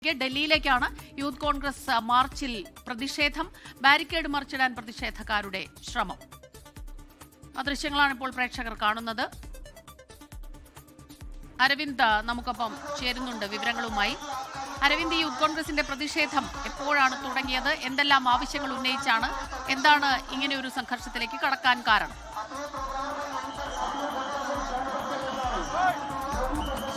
ഡൽഹിയിലേക്കാണ് youth Congress മാർച്ചിൽ പ്രതിഷേധം. Barricade മറിച്ചിടാൻ പ്രതിഷേധക്കാരുടെ ശ്രമം. ആ ദൃശ്യങ്ങളാണ് ഇപ്പോൾ പ്രേക്ഷകർ കാണുന്നത്. അരവിന്ദ് നമുക്കൊപ്പം ചേരുന്നുണ്ട് വിവരങ്ങളുമായി. അരവിന്ദ്, ഈ യൂത്ത് കോൺഗ്രസിന്റെ പ്രതിഷേധം എപ്പോഴാണ് തുടങ്ങിയത്? എന്തെല്ലാം ആവശ്യങ്ങൾ ഉന്നയിച്ചാണ്? എന്താണ് ഇങ്ങനെ ഒരു സംഘർഷത്തിലേക്ക് കടക്കാൻ കാരണം?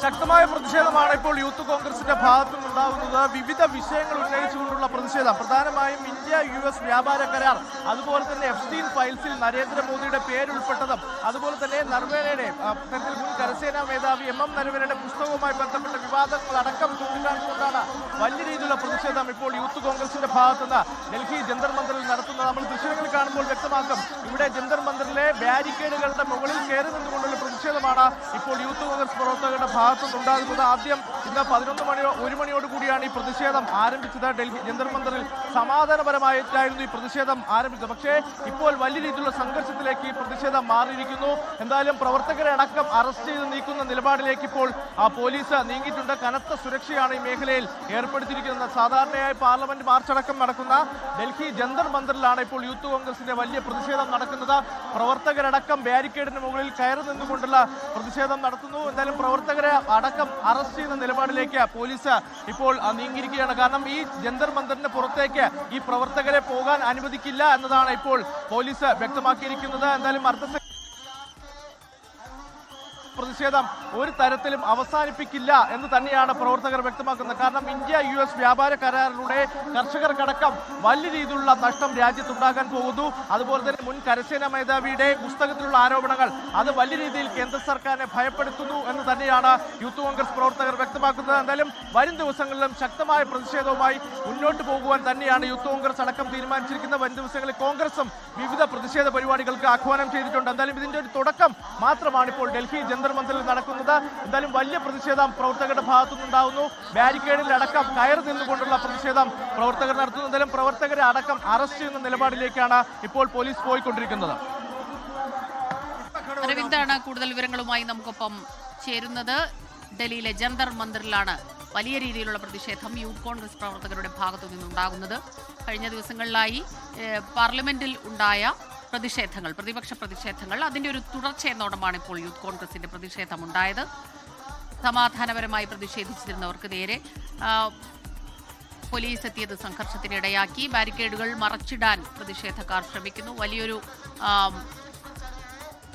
ശക്തമായ പ്രതിഷേധമാണ് ഇപ്പോൾ യൂത്ത് കോൺഗ്രസിന്റെ ഭാഗത്തു നിന്നുണ്ടാകുന്നത്. വിവിധ വിഷയങ്ങൾ ഉന്നയിച്ചുകൊണ്ടുള്ള പ്രതിഷേധം, പ്രധാനമായും ഇന്ത്യ US വ്യാപാര കരാർ, അതുപോലെ തന്നെ എഫ്സ്റ്റീൻ ഫയൽസിൽ നരേന്ദ്രമോദിയുടെ പേരുൾപ്പെട്ടതും, അതുപോലെ തന്നെ നർവേനയുടെ മുൻ കരസേനാ മേധാവി MM നരവനയുടെ പുസ്തകവുമായി ബന്ധപ്പെട്ട വിവാദങ്ങളടക്കം ചൂണ്ടിക്കാണിച്ചുകൊണ്ടാണ് വലിയ രീതിയിലുള്ള പ്രതിഷേധം ഇപ്പോൾ യൂത്ത് കോൺഗ്രസിന്റെ ഭാഗത്തുനിന്ന് ഡൽഹി ജന്തർ മന്ദിറിൽ നടത്തുന്നത്. നമ്മൾ ദൃശ്യങ്ങൾ കാണുമ്പോൾ വ്യക്തമാക്കും, ഇവിടെ ജന്തർ മന്ദിറിലെ ബാരിക്കേഡുകളുടെ മുകളിൽ കയറി നിന്നുകൊണ്ടുള്ള പ്രതിഷേധമാണ് ഇപ്പോൾ യൂത്ത് കോൺഗ്രസ് പ്രവർത്തകരുടെ ഭാഗത്തുനിന്നുണ്ടാകുന്നത്. ആദ്യം ഇന്ന് 1 മണിയോട് കൂടിയാണ് ഈ പ്രതിഷേധം ആരംഭിച്ചത്. ഡൽഹി ജന്തർ മന്ദിറിൽ സമാധാനപരമായിട്ടായിരുന്നു ഈ പ്രതിഷേധം ആരംഭിച്ചത്. പക്ഷേ ഇപ്പോൾ വലിയ രീതിയിലുള്ള സംഘർഷത്തിലേക്ക് ഈ പ്രതിഷേധം മാറിയിരിക്കുന്നു. എന്തായാലും പ്രവർത്തകരെ അടക്കം അറസ്റ്റ് ചെയ്ത് നീക്കുന്ന നിലപാടിലേക്ക് ഇപ്പോൾ പോലീസ് നീങ്ങിയിട്ടുണ്ട്. കനത്ത സുരക്ഷയാണ് ഈ മേഖലയിൽ ഏർപ്പെടുത്തിയിരിക്കുന്നത്. സാധാരണയായി പാർലമെന്റ് മാർച്ചടക്കം നടക്കുന്ന ഡൽഹി ജന്തർ മന്ദിറിലാണ് ഇപ്പോൾ യൂത്ത് കോൺഗ്രസിന്റെ വലിയ പ്രതിഷേധം നടക്കുന്നത്. പ്രവർത്തകരടക്കം ബാരിക്കേഡിന് മുകളിൽ കയറി നിന്നുകൊണ്ടുള്ള പ്രതിഷേധം നടത്തുന്നു. എന്തായാലും പ്രവർത്തകരെ അടക്കം അറസ്റ്റ് ചെയ്യുന്ന നിലപാടിലേക്ക് പോലീസ് ഇപ്പോൾ നീങ്ങിയിരിക്കുകയാണ്. കാരണം ഈ ജന്തർ മന്ദിറിന് പുറത്തേക്ക് ഈ പ്രവർത്തകരെ പോകാൻ അനുവദിക്കില്ല എന്നതാണ് ഇപ്പോൾ പോലീസ് വ്യക്തമാക്കിയിരിക്കുന്നത്. എന്തായാലും പ്രതിഷേധം ഒരു തരത്തിലും അവസാനിപ്പിക്കില്ല എന്ന് തന്നെയാണ് പ്രവർത്തകർ വ്യക്തമാക്കുന്നത്. കാരണം ഇന്ത്യ US വ്യാപാര കരാറിലൂടെ കർഷകർക്കടക്കം വലിയ രീതിയിലുള്ള നഷ്ടം രാജ്യത്തുണ്ടാകാൻ പോകുന്നു. അതുപോലെ തന്നെ മുൻ കരസേനാ മേധാവിയുടെ പുസ്തകത്തിലുള്ള ആരോപണങ്ങൾ അത് വലിയ രീതിയിൽ കേന്ദ്ര സർക്കാരിനെ ഭയപ്പെടുത്തുന്നു എന്ന് തന്നെയാണ് യൂത്ത് കോൺഗ്രസ് പ്രവർത്തകർ വ്യക്തമാക്കുന്നത്. എന്തായാലും വരും ദിവസങ്ങളിലും ശക്തമായ പ്രതിഷേധവുമായി മുന്നോട്ട് പോകുവാൻ തന്നെയാണ് യൂത്ത് കോൺഗ്രസ് അടക്കം തീരുമാനിച്ചിരിക്കുന്നത്. വരും ദിവസങ്ങളിൽ കോൺഗ്രസും വിവിധ പ്രതിഷേധ പരിപാടികൾക്ക് ആഹ്വാനം ചെയ്തിട്ടുണ്ട്. എന്തായാലും ഇതിന്റെ ഒരു തുടക്കം മാത്രമാണ് ഇപ്പോൾ ഡൽഹി ജന്തർ മന്ദിറിൽ നടക്കുന്നത്. എന്തായാലും വലിയ പ്രതിഷേധം പ്രവർത്തകരുടെ ഭാഗത്തുനിന്നുണ്ടാകുന്നു. ബാരിക്കേഡിലടക്കം കയറി നിന്നുകൊണ്ടുള്ള പ്രതിഷേധം പ്രവർത്തകർ നടത്തുന്നു. എന്തായാലും പ്രവർത്തകരെ അടക്കം അറസ്റ്റ് ചെയ്യുന്ന നിലപാടിലേക്കാണ് ഇപ്പോൾ പോലീസ് പോയിക്കൊണ്ടിരിക്കുന്നത്. അരവിന്ദാണ് കൂടുതൽ വിവരങ്ങളുമായി നമുക്കൊപ്പം ചേരുന്നത്. ഡൽഹിയിലെ ജന്തർ മന്ദിറിലാണ് വലിയ രീതിയിലുള്ള പ്രതിഷേധം യൂത്ത് കോൺഗ്രസ് പ്രവർത്തകരുടെ ഭാഗത്തു നിന്നുണ്ടാകുന്നത്. കഴിഞ്ഞ ദിവസങ്ങളിലായി പാർലമെന്റിൽ ഉണ്ടായ പ്രതിഷേധങ്ങൾ, പ്രതിപക്ഷ പ്രതിഷേധങ്ങൾ, അതിൻ്റെ ഒരു തുടർച്ചയെന്നോണമാണ് ഇപ്പോൾ യൂത്ത് കോൺഗ്രസിന്റെ പ്രതിഷേധം ഉണ്ടായത്. സമാധാനപരമായി പ്രതിഷേധിച്ചിരുന്നവർക്ക് നേരെ പോലീസ് എത്തിയത് സംഘർഷത്തിനിടയാക്കി. ബാരിക്കേഡുകൾ മറച്ചിടാൻ പ്രതിഷേധക്കാർ ശ്രമിക്കുന്നു.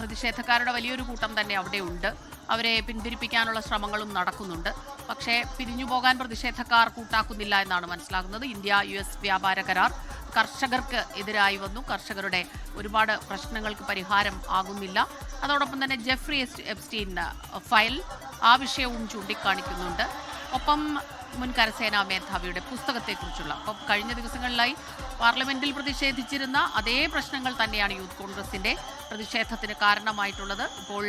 പ്രതിഷേധക്കാരുടെ വലിയൊരു കൂട്ടം തന്നെ അവിടെ ഉണ്ട്. അവരെ പിന്തിരിപ്പിക്കാനുള്ള ശ്രമങ്ങളും നടക്കുന്നുണ്ട്. പക്ഷേ പിരിഞ്ഞു പോകാൻ പ്രതിഷേധക്കാർ കൂട്ടാക്കുന്നില്ല എന്നാണ് മനസ്സിലാകുന്നത്. ഇന്ത്യ US വ്യാപാര കരാർ കർഷകർക്ക് എതിരായി വന്നു. കർഷകരുടെ ഒരുപാട് പ്രശ്നങ്ങൾക്ക് പരിഹാരം ആകുന്നില്ല. അതോടൊപ്പം തന്നെ ജെഫ്രി എപ്സ്റ്റീൻ ഫയൽ, ആ വിഷയവും ചൂണ്ടിക്കാണിക്കുന്നുണ്ട്. ഒപ്പം മുൻ കരസേനാ മേധാവിയുടെ പുസ്തകത്തെക്കുറിച്ചുള്ള, അപ്പം കഴിഞ്ഞ ദിവസങ്ങളിലായി പാർലമെന്റിൽ പ്രതിഷേധിച്ചിരുന്ന അതേ പ്രശ്നങ്ങൾ തന്നെയാണ് യൂത്ത് കോൺഗ്രസിന്റെ പ്രതിഷേധത്തിന് കാരണമായിട്ടുള്ളത്. ഇപ്പോൾ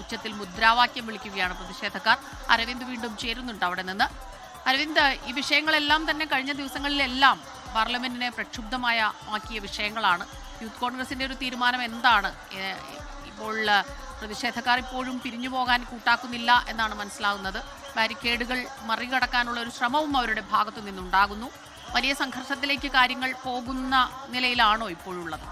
ഉച്ചത്തിൽ മുദ്രാവാക്യം വിളിക്കുകയാണ് പ്രതിഷേധക്കാർ. അരവിന്ദ് വീണ്ടും ചേരുന്നുണ്ട് അവിടെ നിന്ന്. അരവിന്ദ്, ഈ വിഷയങ്ങളെല്ലാം തന്നെ കഴിഞ്ഞ ദിവസങ്ങളിലെല്ലാം പാർലമെന്റിനെ പ്രക്ഷുബ്ധമാക്കിയ വിഷയങ്ങളാണ്. യൂത്ത് കോൺഗ്രസിന്റെ ഒരു തീരുമാനം എന്താണ്? ഇപ്പോൾ പ്രതിഷേധക്കാർ ഇപ്പോഴും പിരിഞ്ഞു പോകാൻ കൂട്ടാക്കുന്നില്ല എന്നാണ് മനസ്സിലാകുന്നത്. ബാരിക്കേഡുകൾ മറികടക്കാനുള്ള ഒരു ശ്രമവും അവരുടെ ഭാഗത്തു നിന്നുണ്ടാകുന്നു. വലിയ സംഘർഷത്തിലേക്ക് കാര്യങ്ങൾ പോകുന്ന നിലയിലാണോ ഇപ്പോഴുള്ളത്?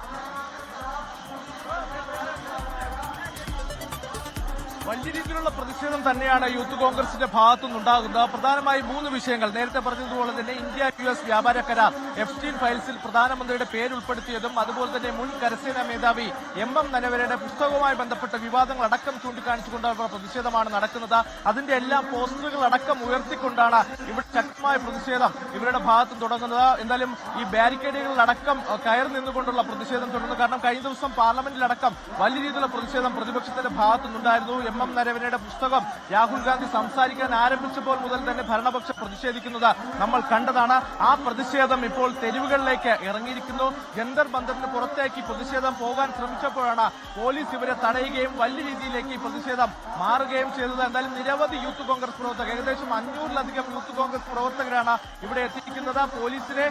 വലിയ രീതിയിലുള്ള പ്രതിഷേധം തന്നെയാണ് യൂത്ത് കോൺഗ്രസിന്റെ ഭാഗത്തുനിന്നുണ്ടാകുന്നത്. പ്രധാനമായും 3 വിഷയങ്ങൾ. നേരത്തെ പറഞ്ഞതുപോലെ തന്നെ ഇന്ത്യ US വ്യാപാര കരാർ, എഫ്സ്റ്റീൻ ഫയൽസിൽ പ്രധാനമന്ത്രിയുടെ പേരുൾപ്പെടുത്തിയതും, അതുപോലെ തന്നെ മുൻ കരസേനാ മേധാവി MM നരവനയുടെ പുസ്തകവുമായി ബന്ധപ്പെട്ട വിവാദങ്ങൾ അടക്കം ചൂണ്ടിക്കാണിച്ചുകൊണ്ടുള്ള പ്രതിഷേധമാണ് നടക്കുന്നത്. അതിന്റെ എല്ലാം പോസ്റ്ററുകൾ അടക്കം ഉയർത്തിക്കൊണ്ടാണ് ഇവിടെ ശക്തമായ പ്രതിഷേധം ഇവരുടെ ഭാഗത്ത് തുടങ്ങുന്നത്. എന്തായാലും ഈ ബാരിക്കേഡുകളിലടക്കം കയറി നിന്നുകൊണ്ടുള്ള പ്രതിഷേധം തുടർന്നു. കാരണം കഴിഞ്ഞ ദിവസം പാർലമെന്റിലടക്കം വലിയ രീതിയിലുള്ള പ്രതിഷേധം പ്രതിപക്ഷത്തിന്റെ ഭാഗത്തുനിന്നുണ്ടായിരുന്നു. MM നരവനയുടെ പുസ്തകം രാഹുൽ ഗാന്ധി സംസാരിക്കാൻ ആരംഭിച്ചപ്പോൾ മുതൽ തന്നെ ഭരണപക്ഷം പ്രതിഷേധിക്കുന്നത് നമ്മൾ കണ്ടതാണ്. ആ പ്രതിഷേധം ഇപ്പോൾ തെരുവുകളിലേക്ക് ഇറങ്ങിയിരിക്കുന്നു. ജന്തർ മന്ദിറിന് പുറത്തേക്ക് പ്രതിഷേധം പോകാൻ ശ്രമിച്ചപ്പോഴാണ് പോലീസ് ഇവരെ തടയുകയും വലിയ രീതിയിലേക്ക് ഈ പ്രതിഷേധം മാറുകയും ചെയ്തത്. എന്തായാലും നിരവധി യൂത്ത് കോൺഗ്രസ് പ്രവർത്തകർ, ഏകദേശം 500-ലധികം യൂത്ത് കോൺഗ്രസ് പ്രവർത്തകരാണ് ഇവിടെ എത്തിയിരിക്കുന്നത്. പോലീസിനെ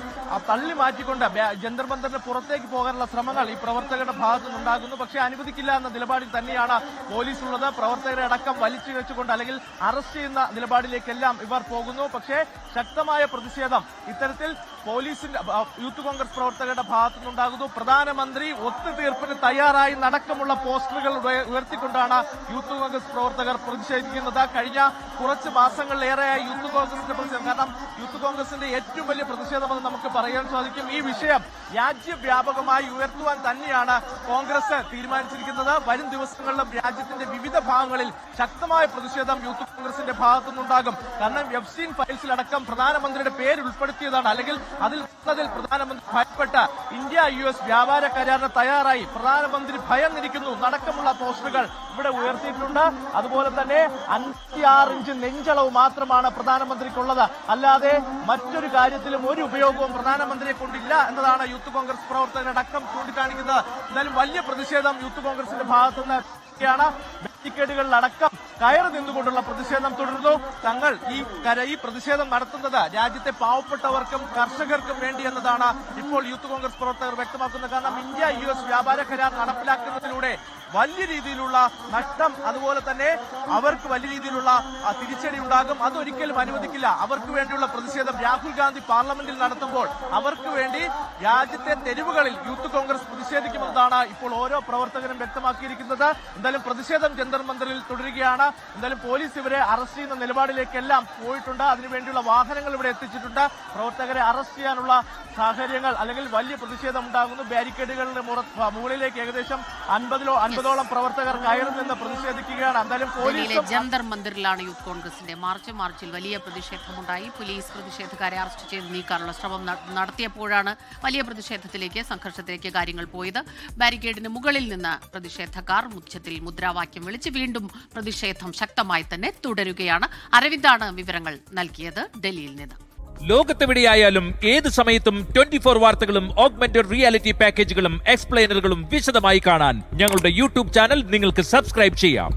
തള്ളി മാറ്റിക്കൊണ്ട് ജന്തർ മന്ദിറിന് പുറത്തേക്ക് പോകാനുള്ള ശ്രമങ്ങൾ ഈ പ്രവർത്തകരുടെ ഭാഗത്തുനിന്നുണ്ടാകുന്നു. പക്ഷേ അനുവദിക്കില്ല എന്ന നിലപാടിൽ തന്നെയാണ് പോലീസ് ഉള്ളത്. പ്രവർത്തകരെ അടക്കം വലിച്ചിഴച്ചുകൊണ്ട് അല്ലെങ്കിൽ അറസ്റ്റ് ചെയ്യുന്ന നിലപാടിലേക്കെല്ലാം ഇവർ പോകുന്നു. പക്ഷേ ശക്തമായ പ്രതിഷേധം ഇത്തരത്തിൽ പോലീസിന്റെ യൂത്ത് കോൺഗ്രസ് പ്രവർത്തകരുടെ ഭാഗത്തു നിന്നുണ്ടാകുന്നു. പ്രധാനമന്ത്രി ഒത്തുതീർപ്പിന് തയ്യാറായി നടക്കമുള്ള പോസ്റ്ററുകൾ ഉയർത്തിക്കൊണ്ടാണ് യൂത്ത് കോൺഗ്രസ് പ്രവർത്തകർ പ്രതിഷേധിക്കുന്നത്. കഴിഞ്ഞ കുറച്ച് മാസങ്ങളിലേറെയായി യൂത്ത് കോൺഗ്രസിന്റെ പ്രതിഷേധം, കാരണം യൂത്ത് കോൺഗ്രസിന്റെ ഏറ്റവും വലിയ പ്രതിഷേധമെന്ന് നമുക്ക് പറയാൻ സാധിക്കും. ഈ വിഷയം രാജ്യവ്യാപകമായി ഉയർത്തുവാൻ തന്നെയാണ് കോൺഗ്രസ് തീരുമാനിച്ചിരിക്കുന്നത്. വരും ദിവസങ്ങളിലും രാജ്യത്തിന്റെ വിവിധ ഭാഗങ്ങളിൽ ശക്തമായ പ്രതിഷേധം യൂത്ത് കോൺഗ്രസിന്റെ ഭാഗത്തു നിന്നുണ്ടാകും. കാരണം എഫ്സ്റ്റീൻ ഫയൽസിലടക്കം പ്രധാനമന്ത്രിയുടെ പേര് ഉൾപ്പെടുത്തിയതാണ്, അല്ലെങ്കിൽ അതിൽ പ്രധാനമന്ത്രി ഭയപ്പെട്ട ഇന്ത്യ US വ്യാപാര കരാറിന് തയ്യാറായി പ്രധാനമന്ത്രി ഭയന്നിരിക്കുന്നു നടക്കമുള്ള പോസ്റ്ററുകൾ ഇവിടെ ഉയർത്തിയിട്ടുണ്ട്. അതുപോലെ തന്നെ 56 ഇഞ്ച് നെഞ്ചളവ് മാത്രമാണ് പ്രധാനമന്ത്രിക്കുള്ളത്, അല്ലാതെ മറ്റൊരു കാര്യത്തിലും ഒരു ഉപയോഗവും പ്രധാനമന്ത്രിയെ കൊണ്ടില്ല എന്നതാണ് യൂത്ത് കോൺഗ്രസ് പ്രവർത്തകരടക്കം ചൂണ്ടിക്കാണിക്കുന്നത്. എന്തായാലും വലിയ പ്രതിഷേധം യൂത്ത് കോൺഗ്രസിന്റെ ഭാഗത്തുനിന്ന് ബാരിക്കേഡുകളിലടക്കം കയറി നിന്നുകൊണ്ടുള്ള പ്രതിഷേധം തുടരുന്നു. തങ്ങൾ ഈ പ്രതിഷേധം നടത്തുന്നത് രാജ്യത്തെ പാവപ്പെട്ടവർക്കും കർഷകർക്കും വേണ്ടി എന്നതാണ് ഇപ്പോൾ യൂത്ത് കോൺഗ്രസ് പ്രവർത്തകർ വ്യക്തമാക്കുന്നത്. കാരണം ഇന്ത്യ US വ്യാപാര കരാർ നടപ്പിലാക്കുന്നതിലൂടെ വലിയ രീതിയിലുള്ള നഷ്ടം, അതുപോലെ തന്നെ അവർക്ക് വലിയ രീതിയിലുള്ള തിരിച്ചടി ഉണ്ടാകും. അതൊരിക്കലും അനുവദിക്കില്ല. അവർക്ക് വേണ്ടിയുള്ള പ്രതിഷേധം രാഹുൽ ഗാന്ധി പാർലമെന്റിൽ നടത്തുമ്പോൾ അവർക്ക് വേണ്ടി രാജ്യത്തെ തെരുവുകളിൽ യൂത്ത് കോൺഗ്രസ് പ്രതിഷേധിക്കുമെന്നാണ് ഇപ്പോൾ ഓരോ പ്രവർത്തകരും വ്യക്തമാക്കിയിരിക്കുന്നത്. എന്തായാലും പ്രതിഷേധം ജന്തർ മന്ദിറിൽ തുടരുകയാണ്. എന്തായാലും പോലീസ് ഇവരെ അറസ്റ്റ് ചെയ്യുന്ന നിലപാടിലേക്കെല്ലാം പോയിട്ടുണ്ട്. അതിനുവേണ്ടിയുള്ള വാഹനങ്ങൾ ഇവിടെ എത്തിച്ചിട്ടുണ്ട്. പ്രവർത്തകരെ അറസ്റ്റ് ചെയ്യാനുള്ള സാഹചര്യങ്ങൾ അല്ലെങ്കിൽ വലിയ പ്രതിഷേധം ഉണ്ടാകുന്നു. ബാരിക്കേഡുകളുടെ മുകളിലേക്ക് ഏകദേശം 50ഓളം പ്രവർത്തകർ കയറി നിന്ന് പ്രതിഷേധിക്കുകയാണ്. എന്തായാലും പോലീസ് ജന്തർ മന്ദിറിലാണ് യൂത്ത് കോൺഗ്രസിന്റെ മാർച്ചിൽ വലിയ പ്രതിഷേധമുണ്ടായി. പോലീസ് പ്രതിഷേധക്കാരെ അറസ്റ്റ് ചെയ്ത് നീക്കാനുള്ള ശ്രമം നടത്തിയപ്പോഴാണ് വലിയ പ്രതിഷേധത്തിലേക്ക്, സംഘർഷത്തിലേക്ക് കാര്യങ്ങൾ പോയത്. ബാരിക്കേഡിന് മുകളിൽ നിന്ന് പ്രതിഷേധക്കാർ ഉച്ചത്തിൽ മുദ്രാവാക്യം വിളിച്ച് വീണ്ടും പ്രതിഷേധം ശക്തമായി തന്നെ തുടരുകയാണ്. അരവിന്ദാണ് വിവരങ്ങൾ നൽകിയത് ഡൽഹിയിൽ നിന്ന്. ലോകത്തെവിടെയായാലും ഏത് സമയത്തും 24 വാർത്തകളും ഓഗ്മെന്റഡ് റിയാലിറ്റി പാക്കേജുകളും എക്സ്പ്ലെയിനറുകളും വിശദമായി കാണാൻ ഞങ്ങളുടെ യൂട്യൂബ് ചാനൽ നിങ്ങൾക്ക് സബ്സ്ക്രൈബ് ചെയ്യാം.